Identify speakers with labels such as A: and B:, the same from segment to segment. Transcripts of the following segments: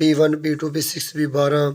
A: B1, B2, B6, B12,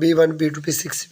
A: B1, B2, B6,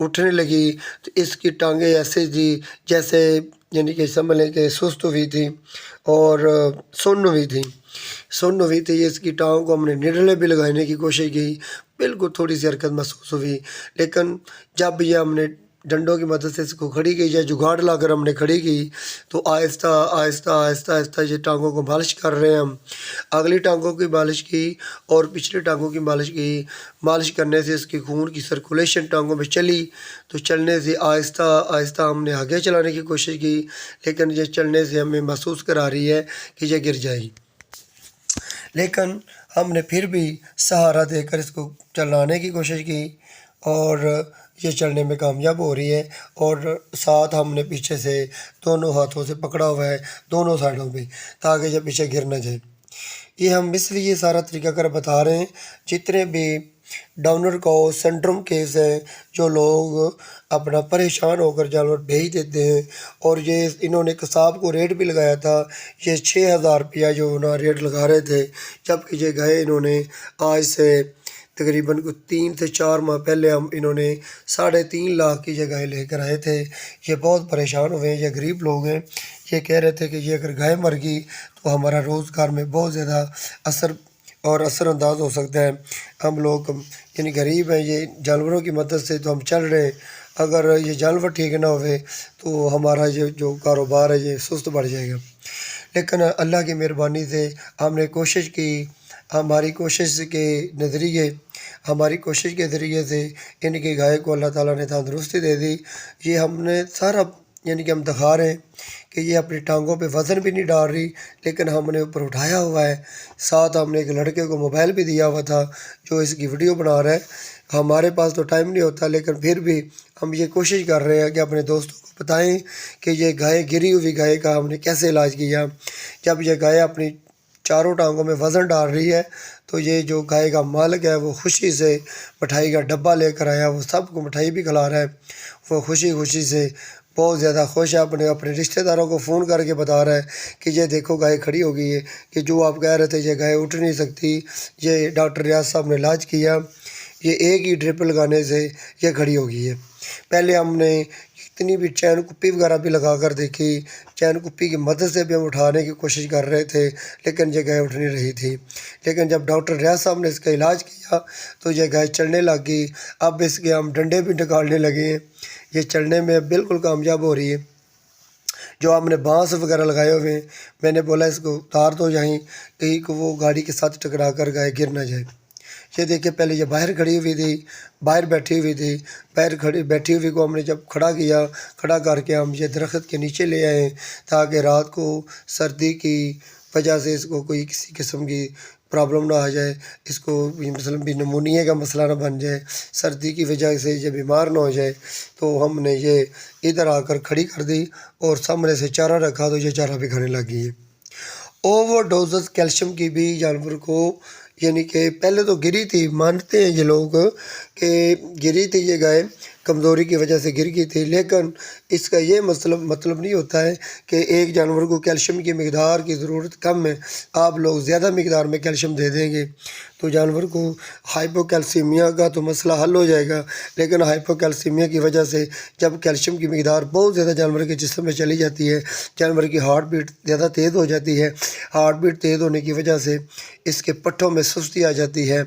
A: اٹھنے لگی تو اس کی ٹانگیں ایسے تھی جیسے یعنی کہ سمجھ لیں کہ سست ہوئی تھی اور سن ہوئی تھی اس کی ٹانگ کو ہم نے نڈلیں بھی لگانے کی کوشش کی، بالکل تھوڑی سی حرکت محسوس ہوئی، لیکن جب یہ ہم نے ڈنڈوں کی مدد سے اس کو کھڑی کی یا جگاڑ لا کر ہم نے کھڑی کی تو آہستہ آہستہ آہستہ آہستہ یہ ٹانگوں کو مالش کر رہے ہیں ہم، اگلی ٹانگوں کی مالش کی اور پچھلی ٹانگوں کی مالش کرنے سے اس کی خون کی سرکولیشن ٹانگوں میں چلی، تو چلنے سے آہستہ آہستہ ہم نے آگے چلانے کی کوشش کی، لیکن یہ چلنے سے ہمیں محسوس کرا رہی ہے کہ یہ گر جائے گی، لیکن ہم نے پھر بھی سہارا دے کر اس کو چلانے کی کوشش کی اور یہ چلنے میں کامیاب ہو رہی ہے، اور ساتھ ہم نے پیچھے سے دونوں ہاتھوں سے پکڑا ہوا ہے دونوں سائڈوں پہ تاکہ یہ پیچھے گر نہ جائے۔ یہ ہم اس لیے سارا طریقہ کار بتا رہے ہیں، جتنے بھی ڈاؤنر کو سنڈروم کیس ہیں جو لوگ اپنا پریشان ہو کر جانور بھیج دیتے ہیں، اور یہ انہوں نے قصاب کو ریٹ بھی لگایا تھا، یہ 6,000 روپیہ جو انہوں ریٹ لگا رہے تھے، جبکہ یہ گئے انہوں نے آج سے تقریباً 3 سے 4 ماہ پہلے انہوں نے 3.5 لاکھ کی جگہ لے کر آئے تھے۔ یہ بہت پریشان ہوئے ہیں، یہ غریب لوگ ہیں، یہ کہہ رہے تھے کہ یہ اگر گائے مر گئی تو ہمارا روزگار میں بہت زیادہ اثر انداز ہو سکتا ہے، ہم لوگ یعنی غریب ہیں، یہ جانوروں کی مدد سے تو ہم چل رہے ہیں، اگر یہ جانور ٹھیک نہ ہوئے تو ہمارا یہ جو کاروبار ہے یہ سست بڑھ جائے گا۔ لیکن اللہ کی مہربانی سے ہم نے کوشش کی، ہماری کوشش کے ذریعے سے ان کی گائے کو اللہ تعالیٰ نے تندرستی دے دی۔ یہ ہم نے سارا یعنی کہ ہم دکھا رہے ہیں کہ یہ اپنی ٹانگوں پہ وزن بھی نہیں ڈال رہی، لیکن ہم نے اوپر اٹھایا ہوا ہے، ساتھ ہم نے ایک لڑکے کو موبائل بھی دیا ہوا تھا جو اس کی ویڈیو بنا رہا ہے۔ ہمارے پاس تو ٹائم نہیں ہوتا، لیکن پھر بھی ہم یہ کوشش کر رہے ہیں کہ اپنے دوستوں کو بتائیں کہ یہ گائے گری ہوئی گائے کا ہم نے کیسے علاج کیا۔ جب یہ گائے اپنی چاروں ٹانگوں میں وزن ڈال رہی ہے تو یہ جو گائے کا مالک ہے وہ خوشی سے مٹھائی کا ڈبہ لے کر آیا، وہ سب کو مٹھائی بھی کھلا رہا ہے، وہ خوشی سے بہت زیادہ خوش ہے، اپنے رشتہ داروں کو فون کر کے بتا رہا ہے کہ یہ دیکھو گائے کھڑی ہو گئی ہے، کہ جو آپ کہہ رہے تھے یہ گائے اٹھ نہیں سکتی، یہ ڈاکٹر ریاض صاحب نے علاج کیا، یہ ایک ہی ڈرپ لگانے سے یہ کھڑی ہو گئی ہے۔ پہلے ہم نے اتنی بھی چین کپی وغیرہ بھی لگا کر دیکھی، چین کپی کی مدد سے بھی ہم اٹھانے کی کوشش کر رہے تھے، لیکن یہ گائے اٹھ نہیں رہی تھی، لیکن جب ڈاکٹر ریاض صاحب نے اس کا علاج کیا تو یہ گائے چلنے لگ گئی، اب اس کے ہم ڈنڈے بھی نکالنے لگے ہیں، یہ چلنے میں بالکل کامیاب ہو رہی ہے۔ جو ہم نے بانس وغیرہ لگائے ہوئے ہیں، میں نے بولا اس کو اتار دو یہیں کہیں کہ وہ گاڑی کے ساتھ ٹکرا کر گائے گر نہ جائے۔ یہ دیکھیں پہلے یہ باہر کھڑی ہوئی تھی، باہر بیٹھی ہوئی تھی، بیٹھی ہوئی کو ہم نے جب کھڑا کر کے ہم یہ درخت کے نیچے لے آئے تاکہ رات کو سردی کی وجہ سے اس کو کوئی کسی قسم کی پرابلم نہ آ جائے، اس کو مثلا بھی نمونیا کا مسئلہ نہ بن جائے، سردی کی وجہ سے یہ بیمار نہ ہو جائے، تو ہم نے یہ ادھر آ کر کھڑی کر دی اور سامنے سے چارہ رکھا تو یہ چارہ بھی کھانے لگ گئی ہے۔ اوور ڈوزز کیلشیم کی بھی جانور کو یعنی کہ پہلے تو گری تھی، مانتے ہیں یہ لوگ کہ گری تھی یہ گائے، کمزوری کی وجہ سے گر گئی تھی، لیکن اس کا یہ مطلب نہیں ہوتا ہے کہ ایک جانور کو کیلشیم کی مقدار کی ضرورت کم ہے، آپ لوگ زیادہ مقدار میں کیلشیم دے دیں گے تو جانور کو ہائپو کیلسیمیا کا تو مسئلہ حل ہو جائے گا، لیکن ہائپو کیلسیمیا کی وجہ سے جب کیلشیم کی مقدار بہت زیادہ جانور کے جسم میں چلی جاتی ہے، جانور کی ہارٹ بیٹ زیادہ تیز ہو جاتی ہے، ہارٹ بیٹ تیز ہونے کی وجہ سے اس کے پٹھوں میں سستی آ جاتی ہے،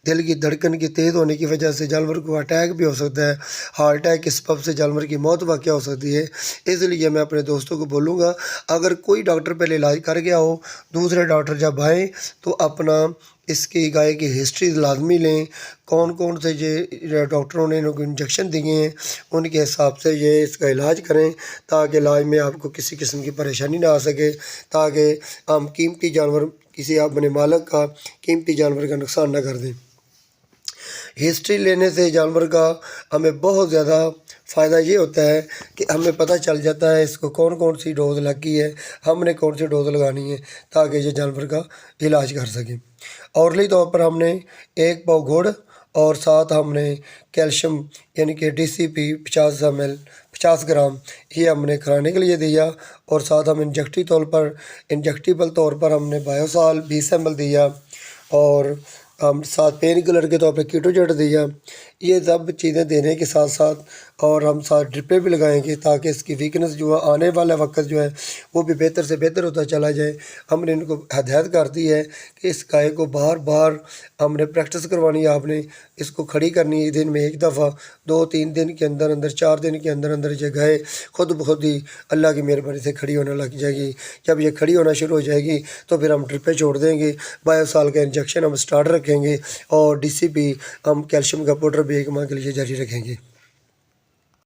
A: دل کی دھڑکن کی تیز ہونے کی وجہ سے جانور کو اٹیک بھی ہو سکتا ہے، ہارٹ اٹیک کے سبب سے جانور کی موت واقع ہو سکتی ہے۔ اس لیے میں اپنے دوستوں کو بولوں گا اگر کوئی ڈاکٹر پہلے علاج کر گیا ہو، دوسرے ڈاکٹر جب آئیں تو اپنا اس کی گائے کی ہسٹری لازمی لیں، کون سے یہ ڈاکٹروں نے ان کو انجیکشن دیے ہیں ان کے حساب سے یہ اس کا علاج کریں تاکہ علاج میں آپ کو کسی قسم کی پریشانی نہ آ سکے، تاکہ ہم قیمتی جانور کسی اپنے مالک کا قیمتی جانور کا نقصان نہ کر دیں۔ ہسٹری لینے سے جانور کا ہمیں بہت زیادہ فائدہ یہ ہوتا ہے کہ ہمیں پتہ چل جاتا ہے اس کو کون سی ڈوز لگی ہے، ہم نے کون سی ڈوز لگانی ہے تاکہ یہ جانور کا علاج کر سکیں۔ اورلی طور پر ہم نے 1 پاؤ گڑ اور ساتھ ہم نے کیلشیم یعنی کہ DCP 50 گرام یہ ہم نے کھانے کے لیے دیا، اور ساتھ ہم انجیکٹیبل طور پر ہم نے بایوسال 20 ml دیا، اور ہم ساتھ پین کلر کے طور پہ کیٹوجیٹ دیا۔ یہ سب چیزیں دینے کے ساتھ ساتھ اور ہم ساتھ ڈرپیں بھی لگائیں گے تاکہ اس کی ویکنس جو ہے آنے والا وقت جو ہے وہ بھی بہتر سے بہتر ہوتا چلا جائے۔ ہم نے ان کو ہدایت کر دی ہے کہ اس گائے کو بار بار ہم نے پریکٹس کروانی ہے، آپ نے اس کو کھڑی کرنی ہے دن میں ایک دفعہ، 2-3 دن کے اندر اندر، 4 دن کے اندر اندر یہ گائے خود بخود ہی اللہ کی مہربانی سے کھڑی ہونے لگ جائے گی۔ جب یہ کھڑی ہونا شروع ہو جائے گی تو پھر ہم ڈرپیں چھوڑ دیں گے، 22 سال کا انجیکشن ہم سٹارٹ رکھیں گے، اور ڈی سی پی ہم کیلشیم کا پاؤڈر بھی 1 ماہ کے لیے جاری رکھیں گے۔